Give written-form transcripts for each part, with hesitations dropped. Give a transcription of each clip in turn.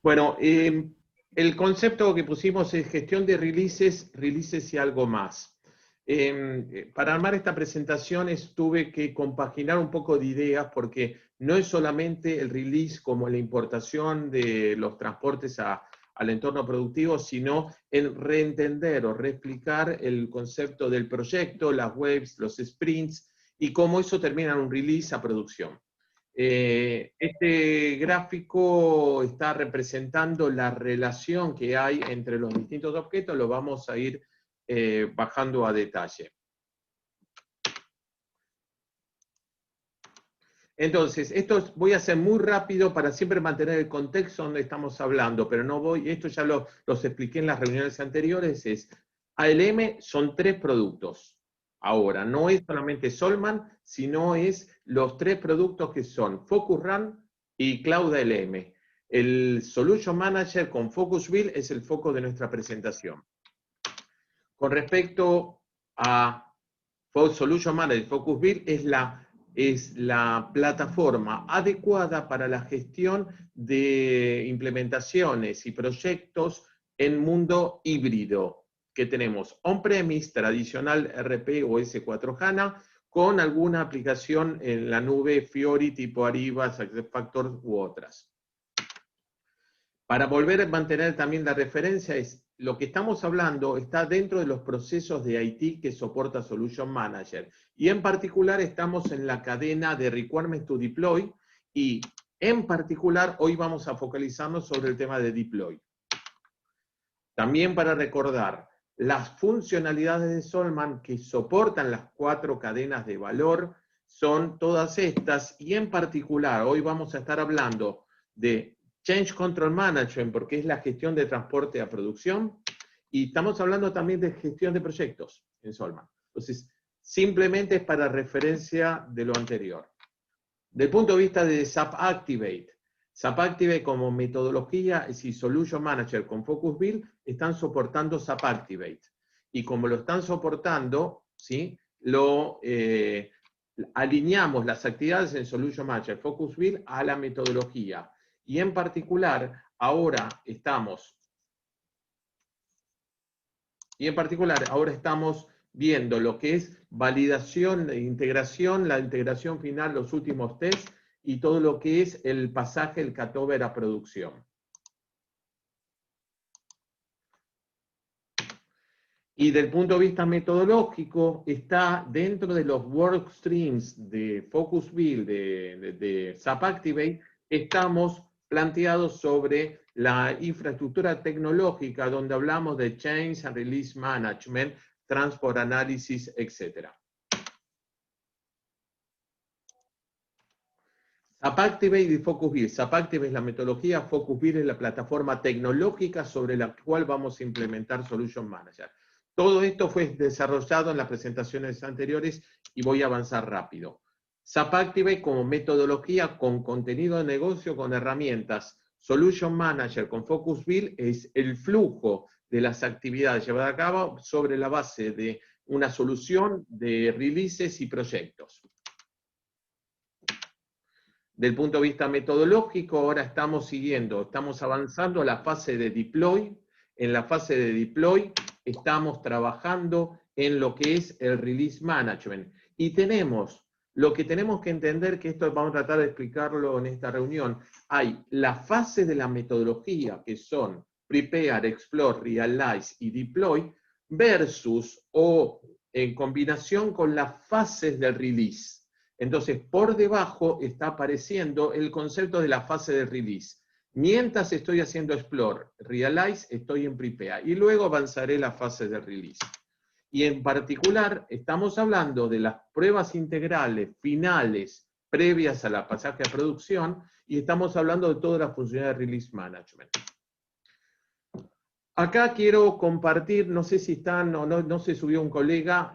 Bueno, el concepto que pusimos es gestión de releases, releases y algo más. Para armar esta presentación tuve que compaginar un poco de ideas porque no es solamente el release como la importación de los transportes al entorno productivo, sino el reentender o reexplicar el concepto del proyecto, las webs, los sprints y cómo eso termina en un release a producción. Este gráfico está representando la relación que hay entre los distintos objetos, lo vamos a ir bajando a detalle. Entonces, esto voy a hacer muy rápido para siempre mantener el contexto donde estamos hablando, pero no voy, esto ya los expliqué en las reuniones anteriores, ALM son 3 productos. Ahora, no es solamente Solman, sino es los 3 productos que son Focus Run y Cloud ALM. El Solution Manager con FocusBuild es el foco de nuestra presentación. Con respecto a Solution Manager y FocusBuild, es la plataforma adecuada para la gestión de implementaciones y proyectos en mundo híbrido, que tenemos on-premise, tradicional RP o S4HANA, con alguna aplicación en la nube Fiori tipo Ariba, SuccessFactors u otras. Para volver a mantener también la referencia, lo que estamos hablando está dentro de los procesos de IT que soporta Solution Manager. Y en particular estamos en la cadena de Requirements to Deploy y en particular hoy vamos a focalizarnos sobre el tema de Deploy. También para recordar, las funcionalidades de Solman que soportan las 4 cadenas de valor son todas estas y en particular hoy vamos a estar hablando de Change Control Management, porque es la gestión de transporte a producción, y estamos hablando también de gestión de proyectos en Solman. Entonces, simplemente es para referencia de lo anterior. Del punto de vista de SAP Activate como metodología y Solution Manager con FocusBuild están soportando SAP Activate. Y como lo están soportando, ¿sí? Alineamos las actividades en Solution Manager FocusBuild a la metodología. Y en particular, ahora estamos viendo lo que es validación, integración, la integración final, los últimos tests, y todo lo que es el pasaje, el cutover a producción. Y del punto de vista metodológico, está dentro de los work streams de FocusBuild, de SAP Activate, estamos planteados sobre la infraestructura tecnológica, donde hablamos de Change and Release Management, Transport Analysis, etc. SAP Activate y FocusBuild. SAP Activate es la metodología, FocusBuild es la plataforma tecnológica sobre la cual vamos a implementar Solution Manager. Todo esto fue desarrollado en las presentaciones anteriores y voy a avanzar rápido. SAP Activate como metodología con contenido de negocio, con herramientas. Solution Manager con FocusBuild es el flujo de las actividades llevadas a cabo sobre la base de una solución de releases y proyectos. Del punto de vista metodológico, ahora estamos avanzando a la fase de deploy. En la fase de deploy estamos trabajando en lo que es el release management. Y lo que tenemos que entender, que esto vamos a tratar de explicarlo en esta reunión, hay la fase de la metodología, que son prepare, explore, realize y deploy, versus o en combinación con las fases del release. Entonces, por debajo está apareciendo el concepto de la fase de release. Mientras estoy haciendo explore, realize, estoy en prepare. Y luego avanzaré la fase de release. Y en particular, estamos hablando de las pruebas integrales finales previas a la pasaje a producción, y estamos hablando de toda la funcionalidad de release management. Acá quiero compartir, no sé si están o no se subió un colega,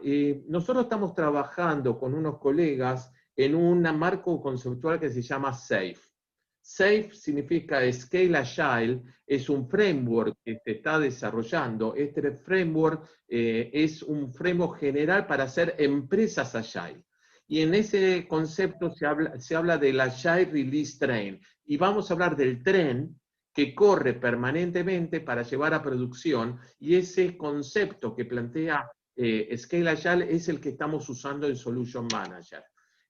nosotros estamos trabajando con unos colegas en un marco conceptual que se llama SAFE. SAFe significa Scale Agile, es un framework que se está desarrollando. Este framework es un framework general para hacer empresas Agile. Y en ese concepto se habla del Agile Release Train. Y vamos a hablar del tren que corre permanentemente para llevar a producción, y ese concepto que plantea Scale Agile es el que estamos usando en Solution Manager.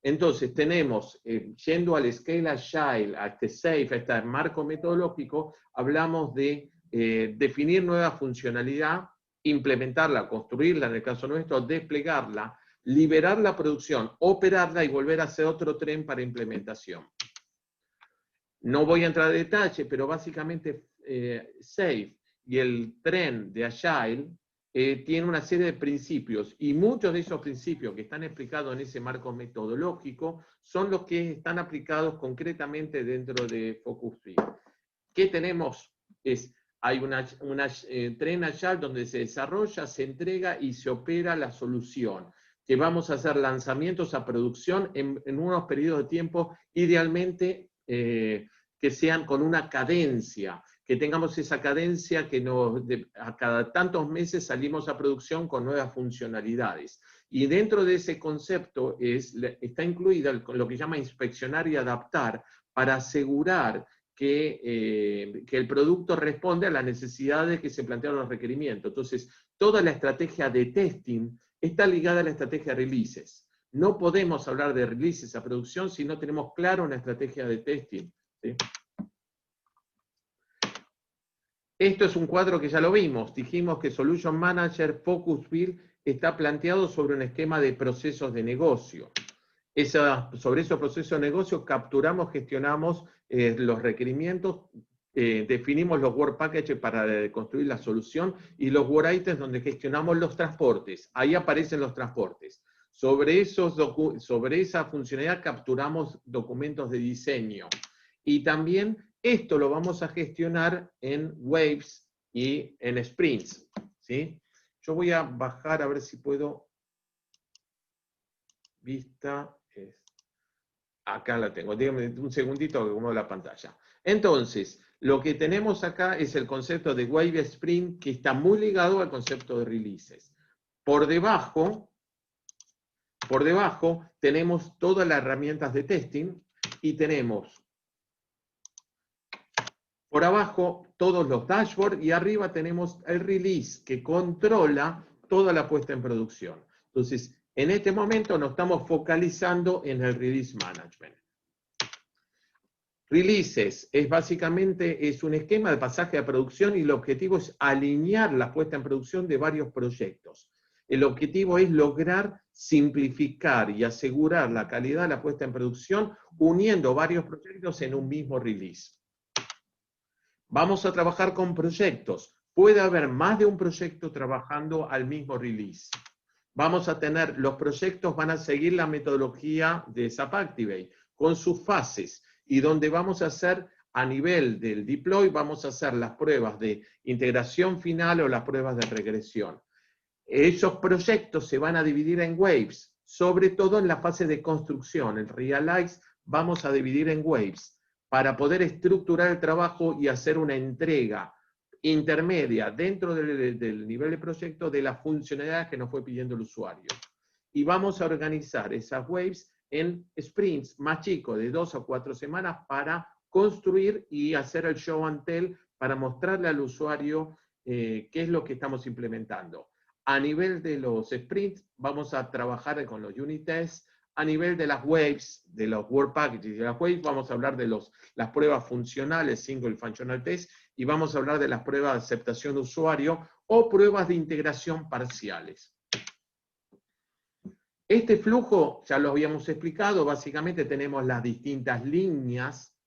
Entonces tenemos, yendo al Scale Agile, a este SAFe, a este marco metodológico, hablamos de definir nueva funcionalidad, implementarla, construirla, en el caso nuestro, desplegarla, liberar la producción, operarla y volver a hacer otro tren para implementación. No voy a entrar en detalle, pero básicamente SAFe y el tren de Agile tiene una serie de principios, y muchos de esos principios que están explicados en ese marco metodológico son los que están aplicados concretamente dentro de FocusWill. ¿Qué tenemos? Hay una tren Agile donde se desarrolla, se entrega y se opera la solución, que vamos a hacer lanzamientos a producción en unos periodos de tiempo, idealmente que sean con una cadencia, que tengamos esa cadencia que a cada tantos meses salimos a producción con nuevas funcionalidades. Y dentro de ese concepto está incluida lo que llama inspeccionar y adaptar, para asegurar que el producto responde a las necesidades que se plantearon los requerimientos. Entonces, toda la estrategia de testing está ligada a la estrategia de releases. No podemos hablar de releases a producción si no tenemos claro una estrategia de testing, ¿sí? Esto es un cuadro que ya lo vimos. Dijimos que Solution Manager FocusWill está planteado sobre un esquema de procesos de negocio. Sobre esos procesos de negocio capturamos, gestionamos los requerimientos, definimos los Work Packages para construir la solución, y los Work Items donde gestionamos los transportes. Ahí aparecen los transportes. Sobre esa funcionalidad capturamos documentos de diseño. Y también esto lo vamos a gestionar en waves y en sprints, ¿sí? Yo voy a bajar a ver si puedo. Vista. Acá la tengo. Dígame un segundito que acomodo la pantalla. Entonces, lo que tenemos acá es el concepto de wave sprint, que está muy ligado al concepto de releases. Por debajo tenemos todas las herramientas de testing, y tenemos por abajo todos los dashboards, y arriba tenemos el release, que controla toda la puesta en producción. Entonces, en este momento nos estamos focalizando en el release management. Releases básicamente un esquema de pasaje a producción, y el objetivo es alinear la puesta en producción de varios proyectos. El objetivo es lograr simplificar y asegurar la calidad de la puesta en producción uniendo varios proyectos en un mismo release. Vamos a trabajar con proyectos. Puede haber más de un proyecto trabajando al mismo release. Vamos a tener, los proyectos van a seguir la metodología de SAP Activate, con sus fases, y donde vamos a hacer, a nivel del deploy, vamos a hacer las pruebas de integración final o las pruebas de regresión. Esos proyectos se van a dividir en waves, sobre todo en la fase de construcción. En Realize vamos a dividir en waves, para poder estructurar el trabajo y hacer una entrega intermedia dentro del nivel de proyecto de las funcionalidades que nos fue pidiendo el usuario. Y vamos a organizar esas waves en sprints más chicos, de 2 a 4 semanas, para construir y hacer el show and tell, para mostrarle al usuario qué es lo que estamos implementando. A nivel de los sprints, vamos a trabajar con los unit tests. A nivel de las waves, de los Work Packages y de las waves, vamos a hablar de las pruebas funcionales, Single Functional Test, y vamos a hablar de las pruebas de aceptación de usuario o pruebas de integración parciales. Este flujo, ya lo habíamos explicado, básicamente tenemos las distintas líneas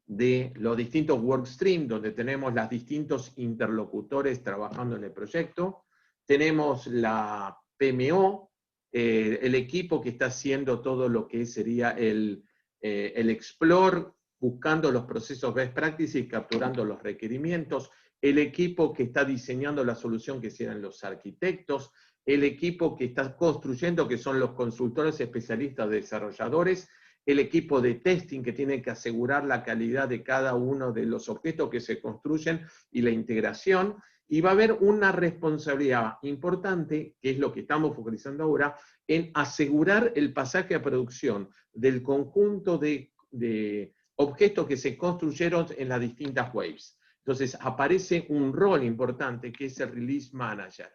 de los distintos workstreams, donde tenemos los distintos interlocutores trabajando en el proyecto. Tenemos la PMO, el equipo que está haciendo todo lo que sería el Explore, buscando los procesos best practices y capturando los requerimientos, el equipo que está diseñando la solución, que sean los arquitectos, el equipo que está construyendo, que son los consultores especialistas desarrolladores, el equipo de testing que tiene que asegurar la calidad de cada uno de los objetos que se construyen y la integración, y va a haber una responsabilidad importante, que es lo que estamos focalizando ahora, en asegurar el pasaje a producción del conjunto de objetos que se construyeron en las distintas waves. Entonces aparece un rol importante que es el Release Manager,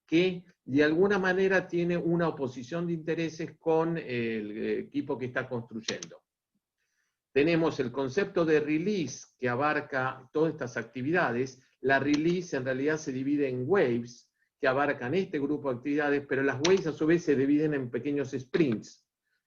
que de alguna manera tiene una oposición de intereses con el equipo que está construyendo. Tenemos el concepto de release que abarca todas estas actividades. La release en realidad se divide en waves que abarcan este grupo de actividades, pero las waves a su vez se dividen en pequeños sprints.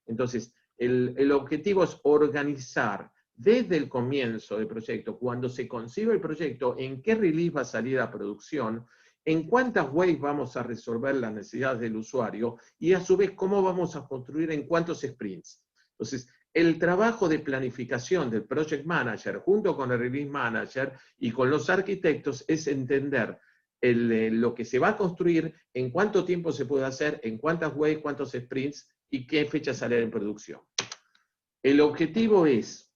Entonces, el objetivo es organizar desde el comienzo del proyecto, cuando se concibe el proyecto, en qué release va a salir a producción, en cuántas waves vamos a resolver las necesidades del usuario, y a su vez cómo vamos a construir en cuántos sprints. Entonces, el trabajo de planificación del Project Manager junto con el Release Manager y con los arquitectos es entender lo que se va a construir, en cuánto tiempo se puede hacer, en cuántas waves, cuántos sprints y qué fecha sale en producción. El objetivo es,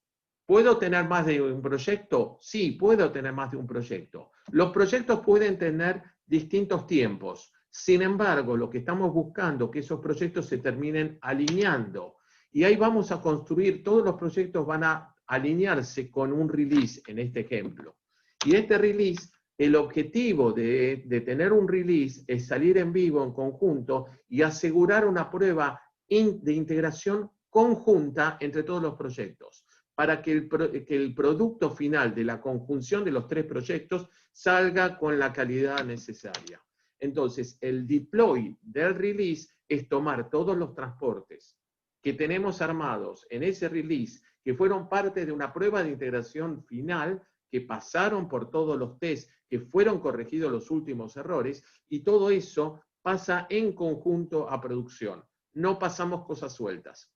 ¿puedo tener más de un proyecto? Sí, puedo tener más de un proyecto. Los proyectos pueden tener distintos tiempos. Sin embargo, lo que estamos buscando es que esos proyectos se terminen alineando. Y ahí vamos a construir, todos los proyectos van a alinearse con un release, en este ejemplo. Y este release, el objetivo de tener un release es salir en vivo, en conjunto, y asegurar una prueba de integración conjunta entre todos los proyectos, para que el producto final de la conjunción de los tres proyectos salga con la calidad necesaria. Entonces, el deploy del release es tomar todos los transportes que tenemos armados en ese release, que fueron parte de una prueba de integración final, que pasaron por todos los tests, que fueron corregidos los últimos errores, y todo eso pasa en conjunto a producción. No pasamos cosas sueltas.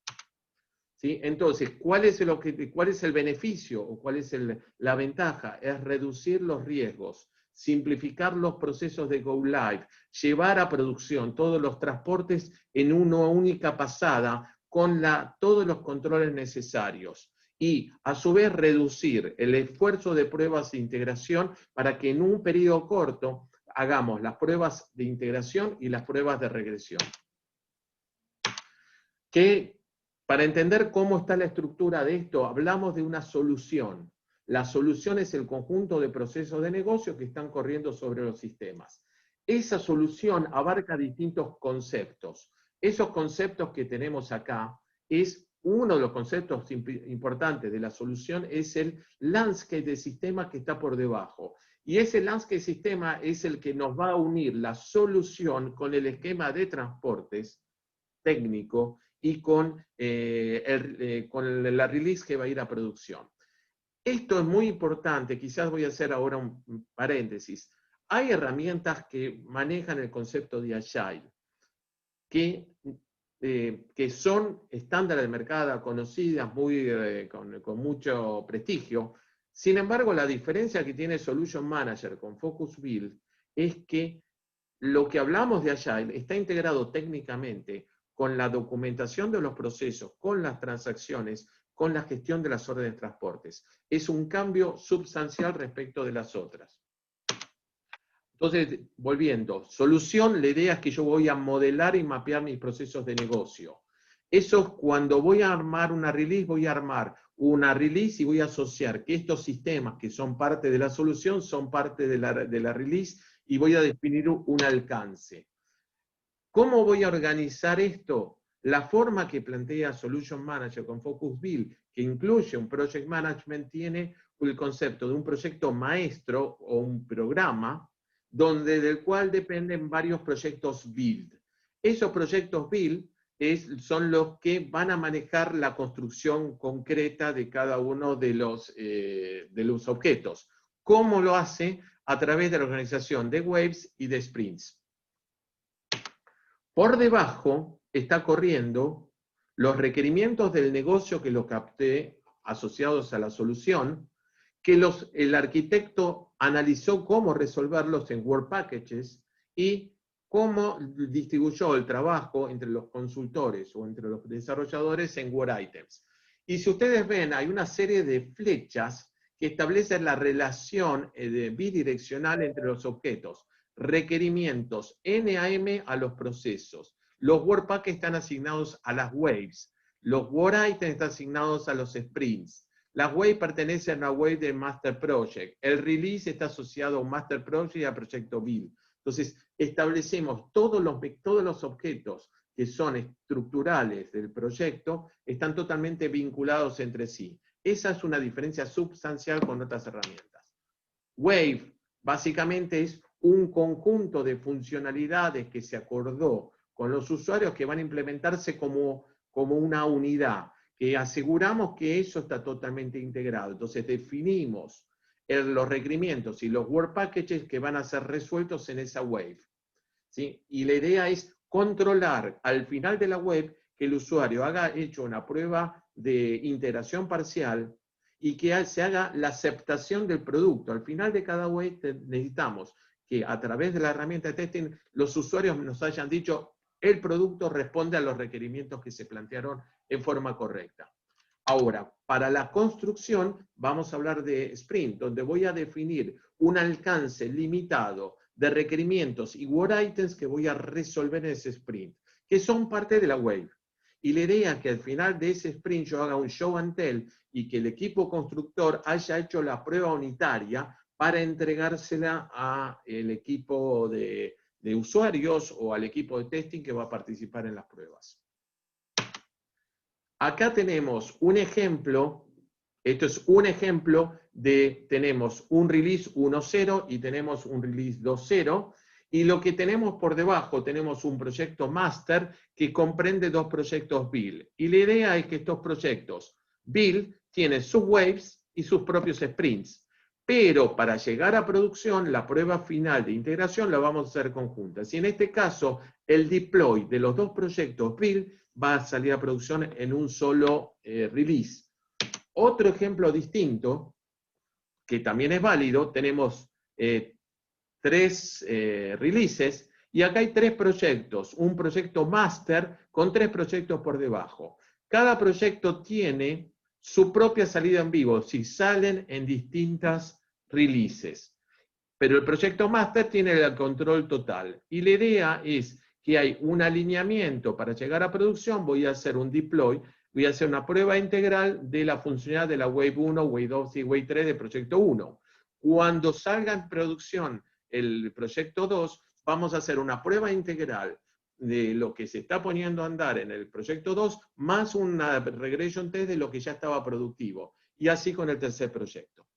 ¿Sí? Entonces, ¿cuál es el beneficio o cuál es la ventaja? Es reducir los riesgos, simplificar los procesos de Go Live, llevar a producción todos los transportes en una única pasada, con todos los controles necesarios, y a su vez reducir el esfuerzo de pruebas de integración para que en un periodo corto hagamos las pruebas de integración y las pruebas de regresión. Para entender cómo está la estructura de esto, hablamos de una solución. La solución es el conjunto de procesos de negocio que están corriendo sobre los sistemas. Esa solución abarca distintos conceptos. Esos conceptos que tenemos acá, es uno de los conceptos importantes de la solución, es el landscape de sistema que está por debajo. Y ese landscape sistema es el que nos va a unir la solución con el esquema de transportes técnico y con la release que va a ir a producción. Esto es muy importante, quizás voy a hacer ahora un paréntesis. Hay herramientas que manejan el concepto de Agile, que son estándares de mercado, conocidas, con mucho prestigio. Sin embargo, la diferencia que tiene Solution Manager con Focus Build es que lo que hablamos de Agile está integrado técnicamente con la documentación de los procesos, con las transacciones, con la gestión de las órdenes de transportes. Es un cambio sustancial respecto de las otras. Entonces, volviendo, solución, la idea es que yo voy a modelar y mapear mis procesos de negocio. Eso es cuando voy a armar una release, voy a armar una release y voy a asociar que estos sistemas que son parte de la solución son parte de la release, y voy a definir un alcance. ¿Cómo voy a organizar esto? La forma que plantea Solution Manager con Focus Build, que incluye un Project Management, tiene el concepto de un proyecto maestro o un programa, del cual dependen varios proyectos Build. Esos proyectos Build son los que van a manejar la construcción concreta de cada uno de los objetos. ¿Cómo lo hace? A través de la organización de waves y de sprints. Por debajo está corriendo los requerimientos del negocio que lo capté asociados a la solución, que el arquitecto analizó cómo resolverlos en Work Packages y cómo distribuyó el trabajo entre los consultores o entre los desarrolladores en Work Items. Y si ustedes ven, hay una serie de flechas que establecen la relación bidireccional entre los objetos. Requerimientos NAM a los procesos. Los Wordpack están asignados a las waves. Los Word Items están asignados a los sprints. Las waves pertenecen a una wave de Master Project. El release está asociado a un Master Project y a Proyecto Build. Entonces, establecemos todos los objetos que son estructurales del proyecto, están totalmente vinculados entre sí. Esa es una diferencia sustancial con otras herramientas. Wave, básicamente, es un conjunto de funcionalidades que se acordó con los usuarios que van a implementarse como una unidad, que aseguramos que eso está totalmente integrado. Entonces definimos los requerimientos y los Word Packages que van a ser resueltos en esa wave, ¿sí? Y la idea es controlar al final de la web que el usuario haya hecho una prueba de integración parcial y que se haga la aceptación del producto. Al final de cada web necesitamos que a través de la herramienta de testing los usuarios nos hayan dicho el producto responde a los requerimientos que se plantearon en forma correcta. Ahora, para la construcción vamos a hablar de sprint, donde voy a definir un alcance limitado de requerimientos y Word Items que voy a resolver en ese sprint, que son parte de la wave. Y la idea es que al final de ese sprint yo haga un show and tell y que el equipo constructor haya hecho la prueba unitaria para entregársela al equipo de usuarios o al equipo de testing que va a participar en las pruebas. Acá tenemos un ejemplo, esto es un ejemplo tenemos un release 1.0 y tenemos un release 2.0, y lo que tenemos por debajo, tenemos un proyecto master que comprende dos proyectos build. Y la idea es que estos proyectos build tienen sus waves y sus propios sprints. Pero para llegar a producción, la prueba final de integración la vamos a hacer conjuntas. Y en este caso, el deploy de los dos proyectos build va a salir a producción en un solo release. Otro ejemplo distinto, que también es válido, tenemos 3 releases, y acá hay 3 proyectos, un proyecto master con 3 proyectos por debajo. Cada proyecto tiene su propia salida en vivo, si salen en distintas releases. Pero el proyecto master tiene el control total. Y la idea es que hay un alineamiento para llegar a producción, voy a hacer un deploy, voy a hacer una prueba integral de la funcionalidad de la Wave 1, Wave 2 y Wave 3 de proyecto 1. Cuando salga en producción el proyecto 2, vamos a hacer una prueba integral de lo que se está poniendo a andar en el proyecto 2, más una regression test de lo que ya estaba productivo. Y así con el tercer proyecto.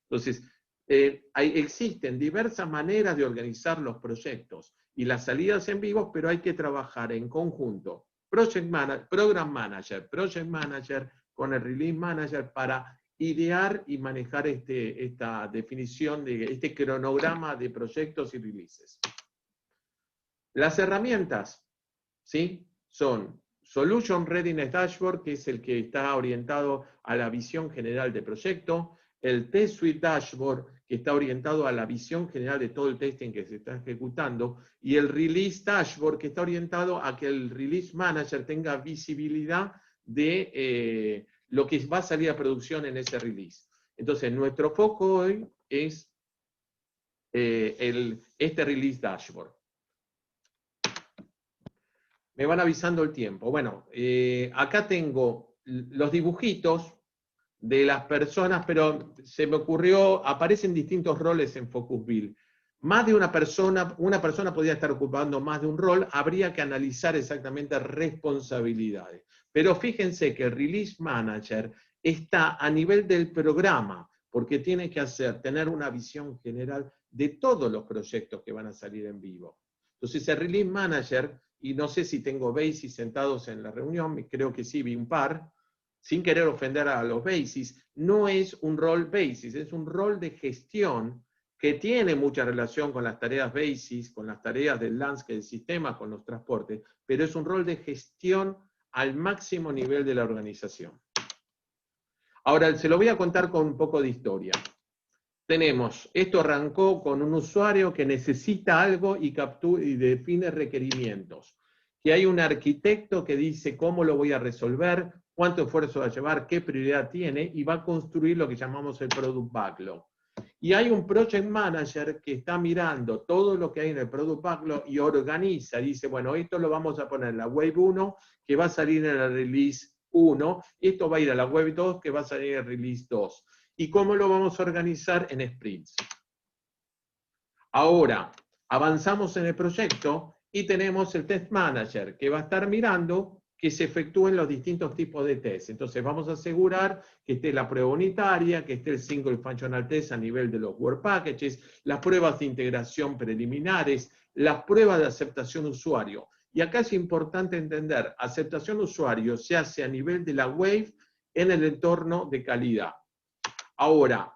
Entonces, existen diversas maneras de organizar los proyectos y las salidas en vivo, pero hay que trabajar en conjunto. Program Manager, Project Manager, con el Release Manager para idear y manejar esta definición de este cronograma de proyectos y releases. Las herramientas, ¿sí? Son Solution Readiness Dashboard, que es el que está orientado a la visión general del proyecto, el Test Suite Dashboard, que está orientado a la visión general de todo el testing que se está ejecutando, y el Release Dashboard, que está orientado a que el Release Manager tenga visibilidad de lo que va a salir a producción en ese release. Entonces, nuestro foco hoy es este Release Dashboard. Me van avisando el tiempo. Bueno, acá tengo los dibujitos de las personas, pero se me ocurrió, aparecen distintos roles en FocusBuild. Más de una persona podría estar ocupando más de un rol, habría que analizar exactamente responsabilidades. Pero fíjense que el Release Manager está a nivel del programa, porque tiene que tener una visión general de todos los proyectos que van a salir en vivo. Entonces el Release Manager, y no sé si tengo Basis sentados en la reunión, creo que sí, vi un par, sin querer ofender a los Basis, no es un rol Basis, es un rol de gestión que tiene mucha relación con las tareas Basis, con las tareas del landscape del sistema, con los transportes, pero es un rol de gestión al máximo nivel de la organización. Ahora, se lo voy a contar con un poco de historia. Esto arrancó con un usuario que necesita algo y define requerimientos. Que hay un arquitecto que dice cómo lo voy a resolver, cuánto esfuerzo va a llevar, qué prioridad tiene, y va a construir lo que llamamos el Product Backlog. Y hay un Project Manager que está mirando todo lo que hay en el Product Backlog y organiza, dice, bueno, esto lo vamos a poner en la Wave 1, que va a salir en la Release 1, esto va a ir a la Wave 2, que va a salir en Release 2. ¿Y cómo lo vamos a organizar? En sprints. Ahora, avanzamos en el proyecto y tenemos el Test Manager, que va a estar mirando que se efectúen los distintos tipos de test. Entonces vamos a asegurar que esté la prueba unitaria, que esté el Single Functional Test a nivel de los Work Packages, las pruebas de integración preliminares, las pruebas de aceptación usuario. Y acá es importante entender, aceptación usuario se hace a nivel de la Wave en el entorno de calidad. Ahora,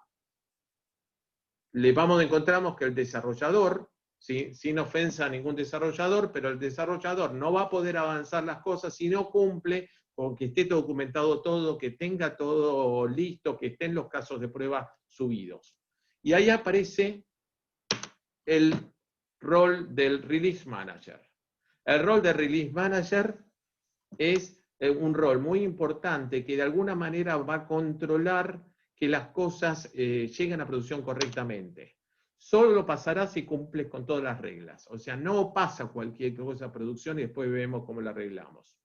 encontramos que el desarrollador, ¿sí? Sin ofensa a ningún desarrollador, pero el desarrollador no va a poder avanzar las cosas si no cumple con que esté documentado todo, que tenga todo listo, que estén los casos de prueba subidos. Y ahí aparece el rol del Release Manager. El rol del Release Manager es un rol muy importante que de alguna manera va a controlar que las cosas lleguen a producción correctamente. Solo lo pasará si cumples con todas las reglas. O sea, no pasa cualquier cosa a producción y después vemos cómo la arreglamos.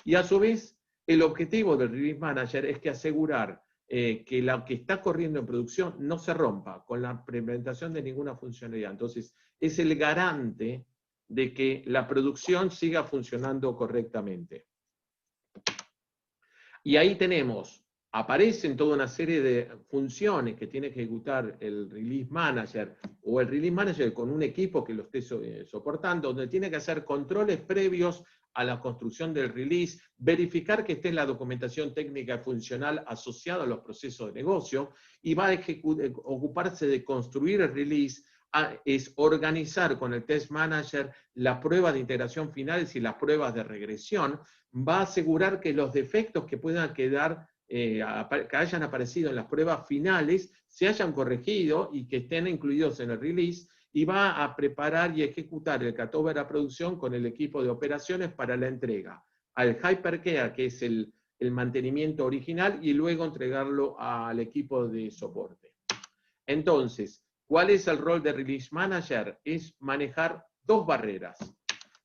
Y a su vez, el objetivo del Release Manager es que asegurar que lo que está corriendo en producción no se rompa con la implementación de ninguna funcionalidad. Entonces, es el garante de que la producción siga funcionando correctamente. Y ahí tenemos, aparecen toda una serie de funciones que tiene que ejecutar el Release Manager o el Release Manager con un equipo que lo esté soportando, donde tiene que hacer controles previos a la construcción del release, verificar que esté en la documentación técnica y funcional asociada a los procesos de negocio, y va a ocuparse de construir el release, es organizar con el Test Manager las pruebas de integración finales y las pruebas de regresión, va a asegurar que los defectos que puedan quedar, que hayan aparecido en las pruebas finales, se hayan corregido y que estén incluidos en el release, y va a preparar y ejecutar el cutover a producción con el equipo de operaciones para la entrega al Hypercare, que es el mantenimiento original, y luego entregarlo al equipo de soporte. Entonces, ¿cuál es el rol de Release Manager? Es manejar dos barreras.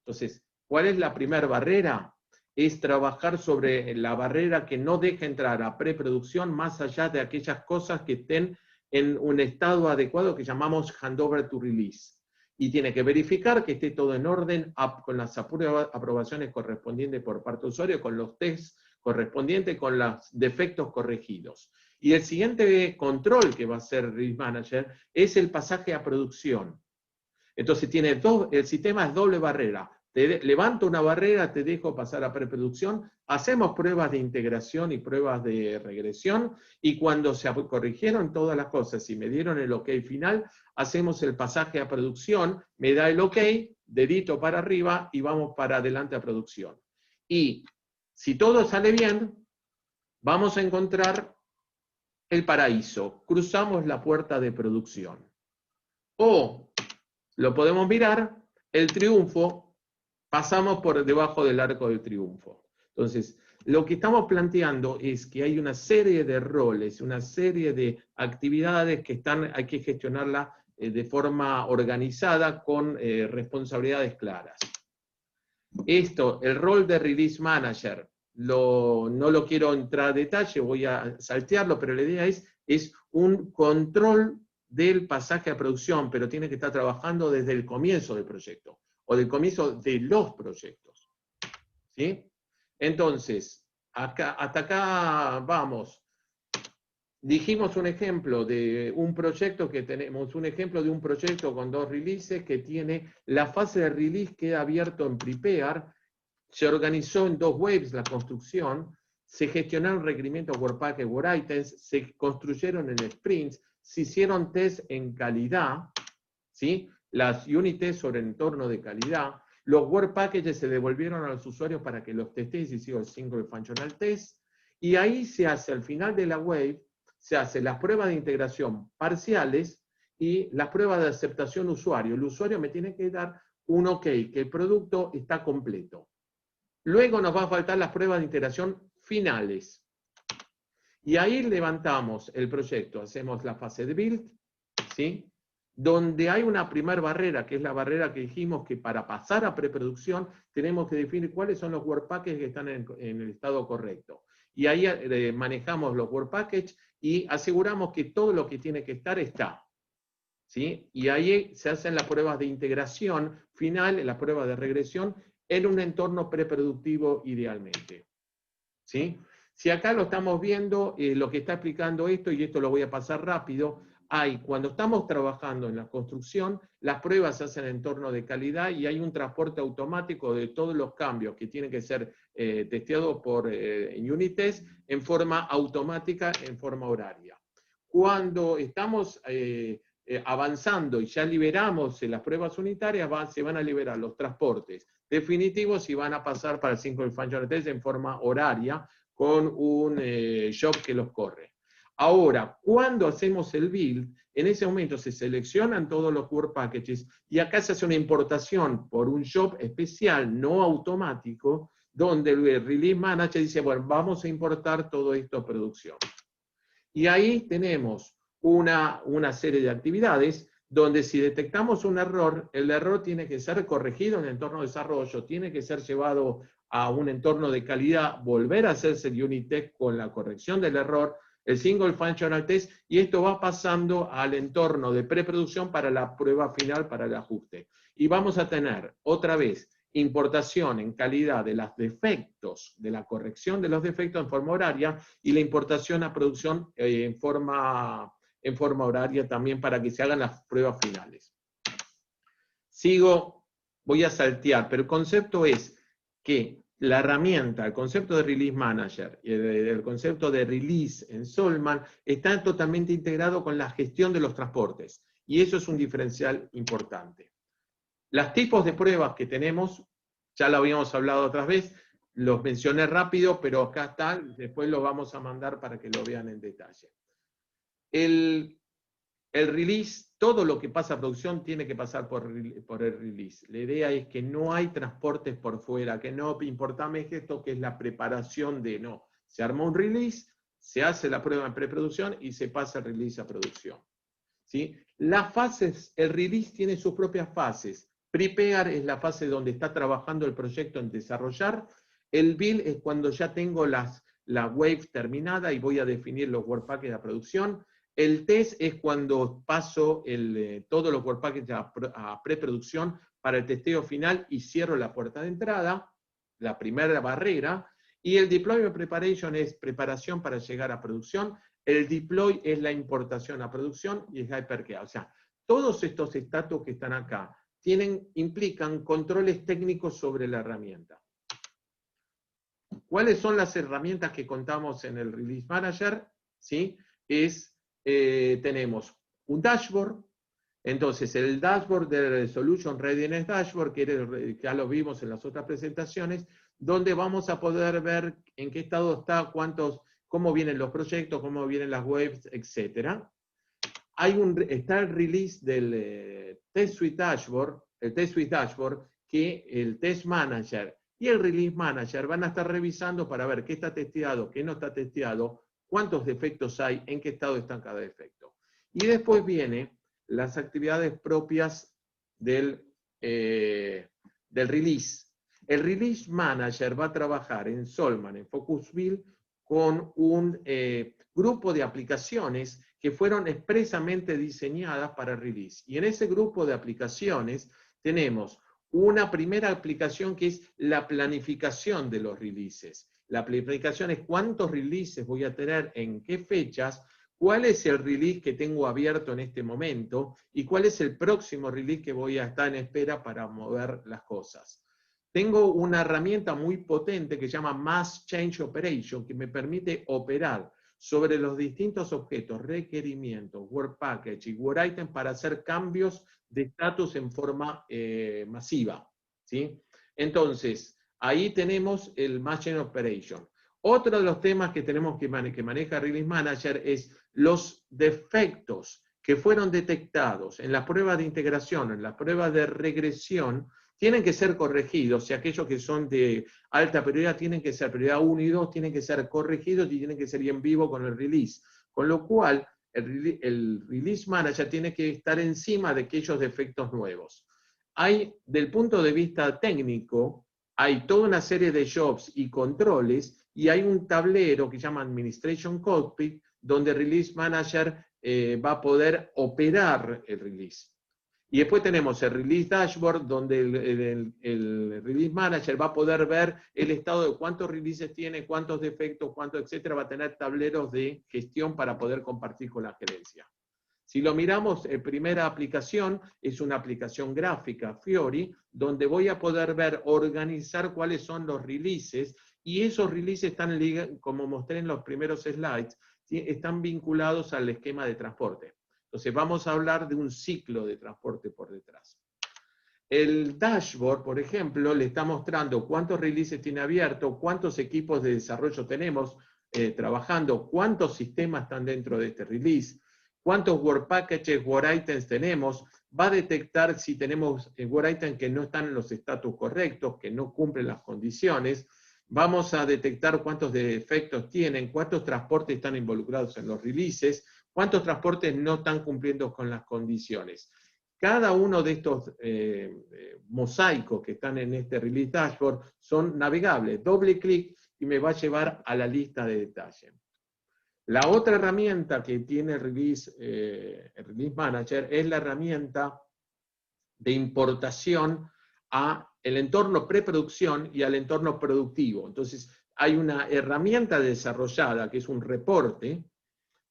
Entonces, ¿cuál es la primera barrera? Es trabajar sobre la barrera que no deja entrar a preproducción más allá de aquellas cosas que estén en un estado adecuado que llamamos handover to release. Y tiene que verificar que esté todo en orden con las aprobaciones correspondientes por parte del usuario, con los tests correspondientes, con los defectos corregidos. Y el siguiente control que va a hacer Release Manager es el pasaje a producción. Entonces el sistema es doble barrera. Te levanto una barrera, te dejo pasar a preproducción, hacemos pruebas de integración y pruebas de regresión, y cuando se corrigieron todas las cosas y me dieron el OK final, hacemos el pasaje a producción, me da el OK, dedito para arriba y vamos para adelante a producción. Y si todo sale bien, vamos a encontrar el paraíso, cruzamos la puerta de producción. O lo podemos mirar, el triunfo, pasamos por debajo del arco del triunfo. Entonces, lo que estamos planteando es que hay una serie de roles, una serie de actividades que hay que gestionarla de forma organizada con responsabilidades claras. Esto, el rol de Release Manager, no lo quiero entrar a detalle, voy a saltearlo, pero la idea es un control del pasaje a producción, pero tiene que estar trabajando desde el comienzo del proyecto, o del comienzo de los proyectos. ¿Sí? Entonces, hasta acá vamos. Dijimos un ejemplo de un proyecto que tenemos, un ejemplo de un proyecto con 2 releases que tiene la fase de release queda abierto en Prepare, se organizó en 2 waves la construcción, se gestionaron requerimientos Work Package, Work Items, se construyeron en sprints, se hicieron tests en calidad, ¿sí? Las unit tests sobre el entorno de calidad, los Work Packages se devolvieron a los usuarios para que los testes y hicieron el Single Functional Test, y ahí se hace al final de la wave, se hacen las pruebas de integración parciales y las pruebas de aceptación usuario. El usuario me tiene que dar un OK, que el producto está completo. Luego nos va a faltar las pruebas de integración finales. Y ahí levantamos el proyecto, hacemos la fase de build, ¿sí? Donde hay una primera barrera, que es la barrera que dijimos que para pasar a preproducción tenemos que definir cuáles son los work packages que están en el estado correcto. Y ahí manejamos los work packages y aseguramos que todo lo que tiene que estar está. ¿Sí? Y ahí se hacen las pruebas de integración final, las pruebas de regresión, en un entorno preproductivo idealmente. ¿Sí? Si acá lo estamos viendo, lo que está explicando esto, y esto lo voy a pasar rápido, cuando estamos trabajando en la construcción, las pruebas se hacen en entorno de calidad y hay un transporte automático de todos los cambios que tienen que ser testeados por unit test en forma automática, en forma horaria. Cuando estamos avanzando y ya liberamos las pruebas unitarias, se van a liberar los transportes definitivos y van a pasar para el Single Functional Test en forma horaria con un job que los corre. Ahora, cuando hacemos el build, en ese momento se seleccionan todos los work packages y acá se hace una importación por un job especial, no automático, donde el Release Manager dice, bueno, vamos a importar todo esto a producción. Y ahí tenemos una serie de actividades donde si detectamos un error, el error tiene que ser corregido en el entorno de desarrollo, tiene que ser llevado a un entorno de calidad, volver a hacerse el unit test con la corrección del error, el single functional test, y esto va pasando al entorno de preproducción para la prueba final, para el ajuste. Y vamos a tener, otra vez, importación en calidad de los defectos, de la corrección de los defectos en forma horaria, y la importación a producción en forma horaria también para que se hagan las pruebas finales. Sigo, voy a saltear, pero el concepto es que la herramienta, el concepto de Release Manager y el concepto de Release en Solman está totalmente integrado con la gestión de los transportes, y eso es un diferencial importante. Los tipos de pruebas que tenemos, ya lo habíamos hablado otra vez, los mencioné rápido, pero acá están, después los vamos a mandar para que lo vean en detalle. El release, todo lo que pasa a producción tiene que pasar por el release. La idea es que no hay transportes por fuera, que no importame esto, que es la preparación de no. Se arma un release, se hace la prueba en preproducción y se pasa el release a producción. ¿Sí? Las fases, el release tiene sus propias fases. Prepare es la fase donde está trabajando el proyecto en desarrollar. El build es cuando ya tengo la wave terminada y voy a definir los work packages de producción. El test es cuando paso todos los work packages a preproducción para el testeo final y cierro la puerta de entrada, la primera barrera. Y el deployment preparation es preparación para llegar a producción. El deploy es la importación a producción y es hypercare. O sea, todos estos estatus que están acá implican controles técnicos sobre la herramienta. ¿Cuáles son las herramientas que contamos en el Release Manager? ¿Sí? Tenemos un dashboard. Entonces, el dashboard del Solution Readiness Dashboard, que ya lo vimos en las otras presentaciones, donde vamos a poder ver en qué estado está, cómo vienen los proyectos, cómo vienen las webs, etc. Está el release del Test Suite Dashboard, que el Test Manager y el Release Manager van a estar revisando para ver qué está testeado, qué no está testeado, cuántos defectos hay, en qué estado está cada defecto. Y después vienen las actividades propias del release. El Release Manager va a trabajar en Solman, en FocusBuild, con un grupo de aplicaciones que fueron expresamente diseñadas para release. Y en ese grupo de aplicaciones tenemos una primera aplicación que es la planificación de los releases. La planificación es cuántos releases voy a tener, en qué fechas, cuál es el release que tengo abierto en este momento y cuál es el próximo release que voy a estar en espera para mover las cosas. Tengo una herramienta muy potente que se llama Mass Change Operation, que me permite operar sobre los distintos objetos, requerimientos, work package y work item para hacer cambios de estatus en forma masiva. ¿Sí? Entonces, ahí tenemos el Mass Change Operation. Otro de los temas que tenemos que maneja Release Manager es los defectos que fueron detectados en la prueba de integración, en la prueba de regresión, tienen que ser corregidos, y aquellos que son de alta prioridad tienen que ser prioridad 1 y 2, tienen que ser corregidos y tienen que ser en vivo con el release. Con lo cual, el Release Manager tiene que estar encima de aquellos defectos nuevos. Hay, del punto de vista técnico, hay toda una serie de jobs y controles, y hay un tablero que se llama Administration Cockpit, donde el Release Manager va a poder operar el release. Y después tenemos el Release Dashboard, donde el Release Manager va a poder ver el estado de cuántos releases tiene, cuántos defectos, cuántos, etcétera. Va a tener tableros de gestión para poder compartir con la gerencia. Si lo miramos, la primera aplicación es una aplicación gráfica, Fiori, donde voy a poder ver, organizar cuáles son los releases, y esos releases están, como mostré en los primeros slides, están vinculados al esquema de transporte. Entonces vamos a hablar de un ciclo de transporte por detrás. El dashboard, por ejemplo, le está mostrando cuántos releases tiene abierto, cuántos equipos de desarrollo tenemos trabajando, cuántos sistemas están dentro de este release, cuántos Work Packages, Work Items tenemos, va a detectar si tenemos Work Items que no están en los estatus correctos, que no cumplen las condiciones, vamos a detectar cuántos defectos tienen, cuántos transportes están involucrados en los releases, cuántos transportes no están cumpliendo con las condiciones. Cada uno de estos mosaicos que están en este Release Dashboard son navegables. Doble clic y me va a llevar a la lista de detalle. La otra herramienta que tiene el Release Manager es la herramienta de importación al entorno preproducción y al entorno productivo. Entonces, hay una herramienta desarrollada que es un reporte,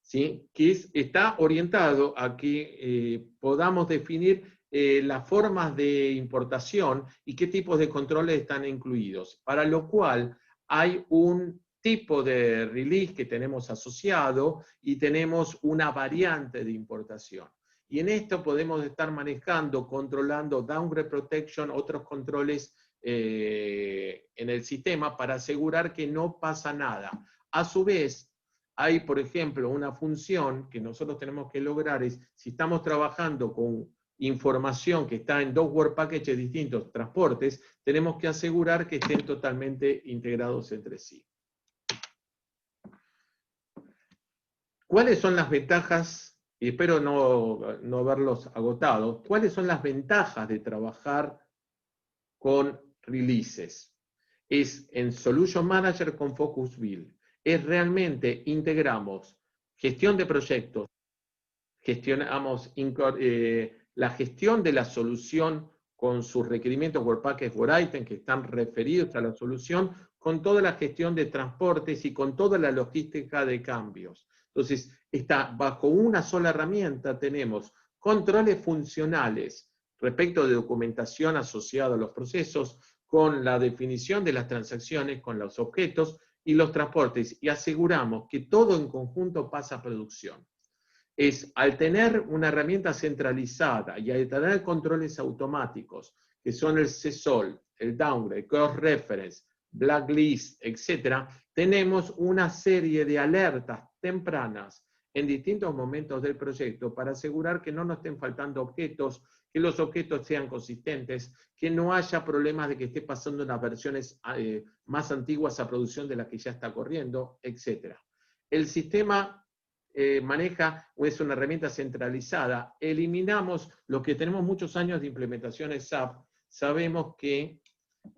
¿sí?, que está orientado a que podamos definir las formas de importación y qué tipos de controles están incluidos, para lo cual hay un tipo de release que tenemos asociado y tenemos una variante de importación. Y en esto podemos estar manejando, controlando downgrade protection, otros controles en el sistema para asegurar que no pasa nada. A su vez, hay, por ejemplo, una función que nosotros tenemos que lograr es, si estamos trabajando con información que está en dos Work Packages distintos, transportes, tenemos que asegurar que estén totalmente integrados entre sí. ¿Cuáles son las ventajas? Y espero no haberlos agotado. ¿Cuáles son las ventajas de trabajar con releases? Es en Solution Manager con Focus Build. Es realmente integramos gestión de proyectos, gestionamos la gestión de la solución con sus requerimientos Work Package, Work Item, que están referidos a la solución, con toda la gestión de transportes y con toda la logística de cambios. Entonces, bajo una sola herramienta tenemos controles funcionales respecto de documentación asociada a los procesos, con la definición de las transacciones, con los objetos y los transportes, y aseguramos que todo en conjunto pasa a producción. Al tener una herramienta centralizada y al tener controles automáticos, que son el CSOL, el Downgrade, Cross-Reference, Blacklist, etc., tenemos una serie de alertas tempranas en distintos momentos del proyecto para asegurar que no nos estén faltando objetos, que los objetos sean consistentes, que no haya problemas de que esté pasando unas versiones más antiguas a producción de las que ya está corriendo, etc. El sistema maneja, o es una herramienta centralizada. Eliminamos lo que tenemos muchos años de implementaciones SAP. Sabemos que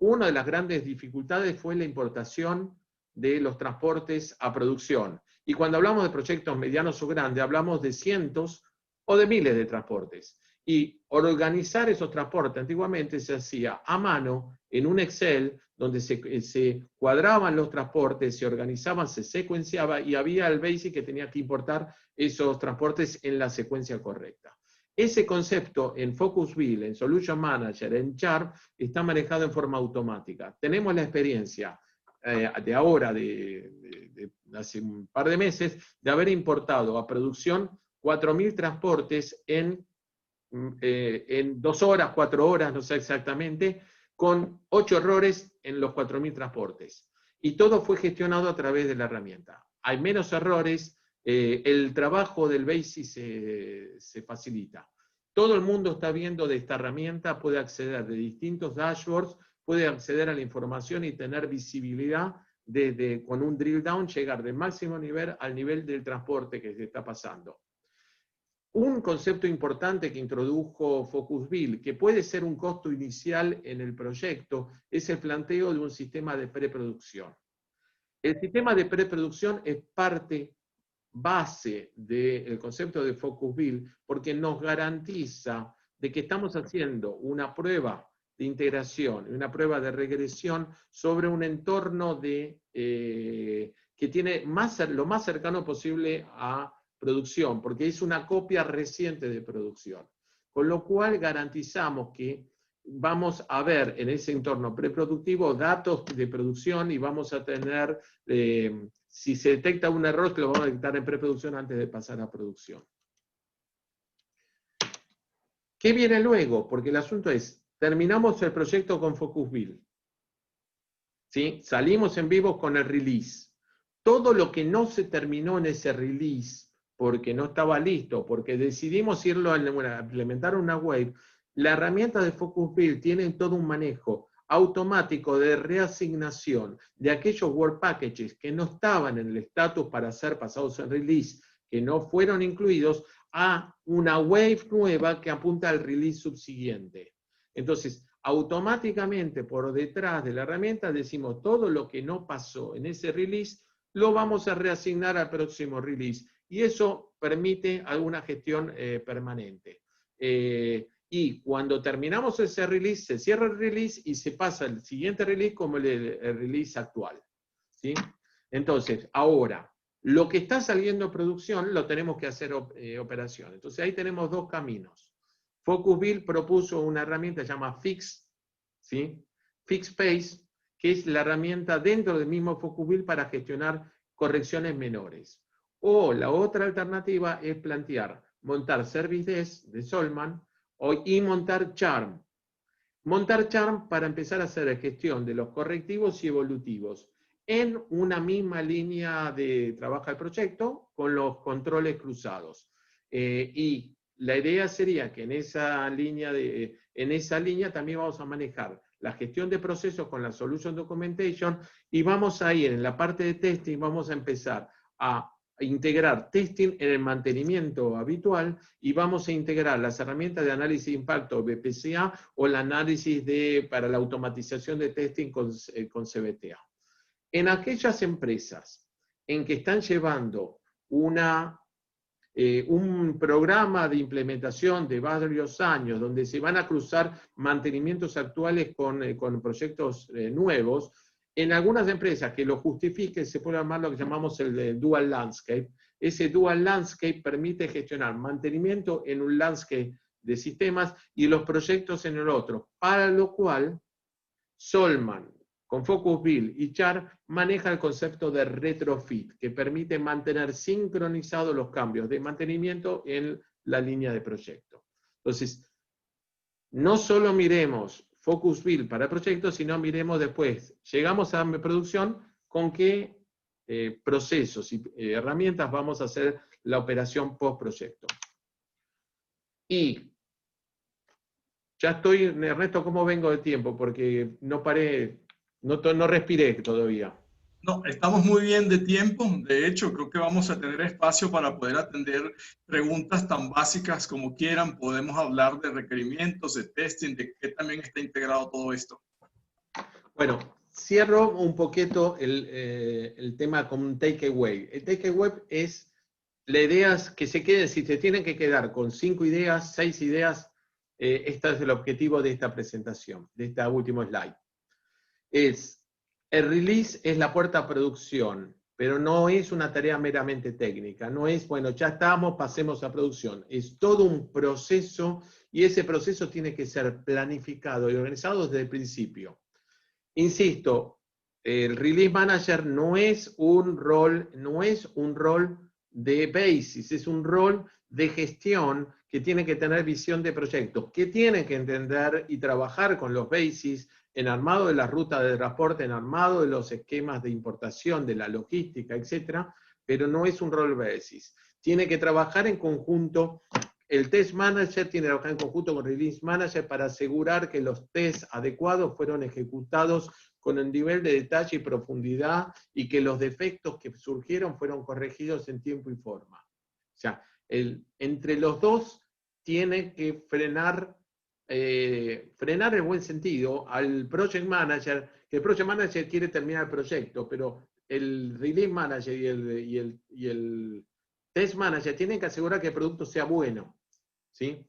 una de las grandes dificultades fue la importación de los transportes a producción. Y cuando hablamos de proyectos medianos o grandes, hablamos de cientos o de miles de transportes. Y organizar esos transportes antiguamente se hacía a mano en un Excel donde se cuadraban los transportes, se organizaban, se secuenciaba y había el BASIC que tenía que importar esos transportes en la secuencia correcta. Ese concepto en Focus Build, en Solution Manager, en Sharp, está manejado en forma automática. Tenemos la experiencia de ahora, de hace un par de meses, de haber importado a producción 4.000 transportes en 2 horas, 4 horas, no sé exactamente, con 8 errores en los 4.000 transportes. Y todo fue gestionado a través de la herramienta. Hay menos errores, el trabajo del BASIC se facilita. Todo el mundo está viendo de esta herramienta, puede acceder de distintos dashboards, puede acceder a la información y tener visibilidad con un drill down, llegar del máximo nivel al nivel del transporte que se está pasando. Un concepto importante que introdujo FocusBuild, que puede ser un costo inicial en el proyecto, es el planteo de un sistema de preproducción. El sistema de preproducción es parte base del concepto de FocusBuild porque nos garantiza de que estamos haciendo una prueba de integración y una prueba de regresión sobre un entorno que tiene lo más cercano posible a producción, porque es una copia reciente de producción. Con lo cual garantizamos que vamos a ver en ese entorno preproductivo datos de producción y vamos a tener, si se detecta un error, que lo vamos a detectar en preproducción antes de pasar a producción. ¿Qué viene luego? Porque el asunto es, terminamos el proyecto con FocusBuild. ¿Sí? Salimos en vivo con el release. Todo lo que no se terminó en ese release, porque no estaba listo, porque decidimos irlo a implementar una wave, la herramienta de FocusBuild tiene todo un manejo automático de reasignación de aquellos Work Packages que no estaban en el estatus para ser pasados en release, que no fueron incluidos, a una wave nueva que apunta al release subsiguiente. Entonces, automáticamente por detrás de la herramienta decimos todo lo que no pasó en ese release lo vamos a reasignar al próximo release. Y eso permite alguna gestión permanente. Y cuando terminamos ese release, se cierra el release y se pasa el siguiente release como el release actual. ¿Sí? Entonces, ahora, lo que está saliendo en producción lo tenemos que hacer operación. Entonces ahí tenemos dos caminos. FocusBuild propuso una herramienta llamada Fix, ¿sí? FixPace, que es la herramienta dentro del mismo FocusBuild para gestionar correcciones menores. O la otra alternativa es plantear, montar Service Desk de Solman y montar Charm. Montar Charm para empezar a hacer gestión de los correctivos y evolutivos en una misma línea de trabajo del proyecto con los controles cruzados. Y la idea sería que en esa línea también vamos a manejar la gestión de procesos con la Solution Documentation y vamos a ir en la parte de testing, vamos a empezar a integrar testing en el mantenimiento habitual y vamos a integrar las herramientas de análisis de impacto BPCA o el análisis para la automatización de testing con CBTA. En aquellas empresas en que están llevando un programa de implementación de varios años, donde se van a cruzar mantenimientos actuales con proyectos nuevos, en algunas empresas que lo justifiquen se puede armar lo que llamamos el Dual Landscape. Ese Dual Landscape permite gestionar mantenimiento en un landscape de sistemas y los proyectos en el otro, para lo cual Solman, con FocusBuild y Char, maneja el concepto de retrofit, que permite mantener sincronizados los cambios de mantenimiento en la línea de proyecto. Entonces, no solo miremos FocusBuild para proyectos, sino miremos después, llegamos a producción, con qué procesos y herramientas vamos a hacer la operación post-proyecto. Y ya estoy, Ernesto, ¿cómo vengo de tiempo? Porque no paré, no respiré todavía. No, estamos muy bien de tiempo. De hecho, creo que vamos a tener espacio para poder atender preguntas tan básicas como quieran. Podemos hablar de requerimientos, de testing, de qué también está integrado todo esto. Bueno, cierro un poquito el tema con un takeaway. El takeaway es la idea es que se queden, si se tienen que quedar con 5 ideas, 6 ideas, este es el objetivo de esta presentación, de este último slide. El release es la puerta a producción, pero no es una tarea meramente técnica, no es, bueno, ya estamos, pasemos a producción. Es todo un proceso y ese proceso tiene que ser planificado y organizado desde el principio. Insisto, el Release Manager no es un rol de basis, es un rol de gestión que tiene que tener visión de proyectos, que tiene que entender y trabajar con los basis en armado de la ruta de transporte, en armado de los esquemas de importación, de la logística, etc., pero no es un rol basis. Tiene que trabajar en conjunto El Test Manager tiene que trabajar en conjunto con Release Manager para asegurar que los tests adecuados fueron ejecutados con el nivel de detalle y profundidad y que los defectos que surgieron fueron corregidos en tiempo y forma. O sea, entre los dos tiene que frenar en buen sentido al Project Manager, que el Project Manager quiere terminar el proyecto, pero el Release Manager y el Test Manager tienen que asegurar que el producto sea bueno, ¿sí?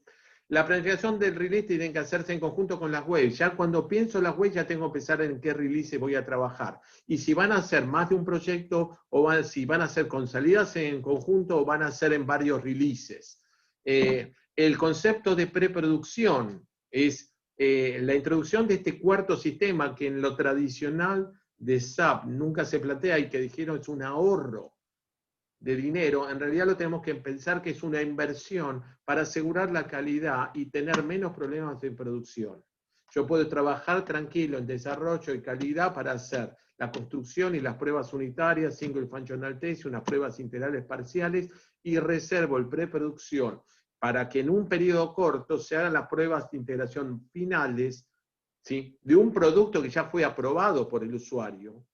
La planificación del release tiene que hacerse en conjunto con las webs. Ya cuando pienso en las webs ya tengo que pensar en qué release voy a trabajar. Y si van a ser más de un proyecto, o si van a ser con salidas en conjunto o van a ser en varios releases. El concepto de preproducción es la introducción de este cuarto sistema que en lo tradicional de SAP nunca se plantea y que dijeron es un ahorro de dinero. En realidad lo tenemos que pensar que es una inversión para asegurar la calidad y tener menos problemas de producción. Yo puedo trabajar tranquilo en desarrollo y calidad para hacer la construcción y las pruebas unitarias, single functional test, unas pruebas integrales parciales, y reservo el preproducción para que en un periodo corto se hagan las pruebas de integración finales, ¿sí?, de un producto que ya fue aprobado por el usuario